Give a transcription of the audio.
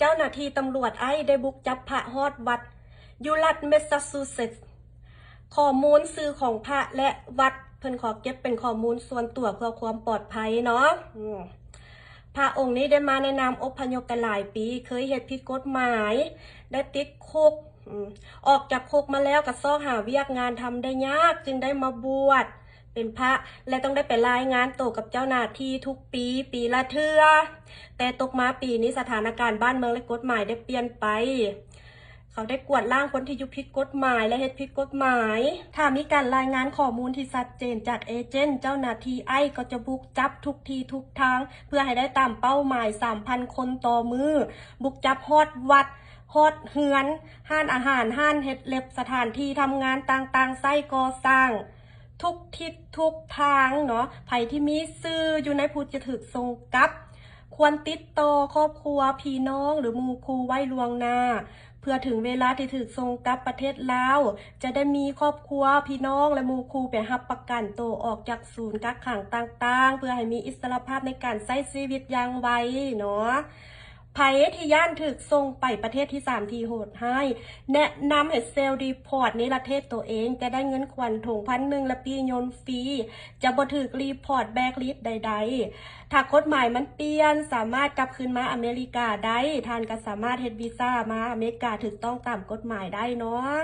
จ้าหน้าที่ตำรวจได้บุกจับพระฮอดวัดอยู่รัฐแมสซาชูเซตส์ข้อมูลสื่อของพระและวัดเพิ่นขอเก็บเป็นข้อมูลส่วนตัวเพื่อความปลอดภัยเนาะพระองค์นี้ได้มาในนามอพยพกันหลายปีเคยเหตุผิดกฎหมายได้ติดคุกออกจากคุกมาแล้วก็ซ้อหาเวียกงานทำได้ยากจึงได้มาบวชเป็นพระและต้องได้ไปรายงานตัวกับเจ้าหน้าที่ทุกปีละเทื่อแต่ตกมาปีนี้สถานการณ์บ้านเมืองและกฎหมายได้เปลี่ยนไปเขาได้กวดล้างคนที่ยุผิดกฎหมายและเหตุผิดกฎหมายถ้ามีการรายงานข้อมูลที่ชัดเจนจากเอเจนต์เจ้าหน้าที่ก็จะบุกจับทุกทีทุกทางเพื่อให้ได้ตามเป้าหมาย 3,000 คนต่อมือบุกจับฮอดวัดฮอดเฮือนห้านอาหารห้านเฮ็ดเล็บสถานที่ทำงานต่างๆไส้ก่อสร้างทุกทิศทุกทางเนาะไผที่มีซื่ออยู่ในผู้จะถูกส่งกลับควรติดต่อครอบครัวพี่น้องหรือหมู่คู่ไว้ล่วงหน้าเพื่อถึงเวลาที่ถูกส่งกลับประเทศลาวจะได้มีครอบครัวพี่น้องและหมู่คู่ไปรับประกันตัวออกจากศูนย์กักขังต่างๆเพื่อให้มีอิสรภาพในการใช้ชีวิตอย่างไวเนาะไผที่ย่านถึกส่งไปประเทศที่3ที่โหดให้แนะนำให้เซลล์รีพอร์ตในประเทศตัวเองจะได้เงินขวัญถุง1,000และปียนฟรีจะบ่ถึกรีพอร์ตแบกลิสต์ใดๆถ้ากฎหมายมันเปลี่ยนสามารถกลับคืนมาอเมริกาได้ท่านก็สามารถเฮ็ดวีซ่ามาอเมริกาถูกต้องตามกฎหมายได้เนาะ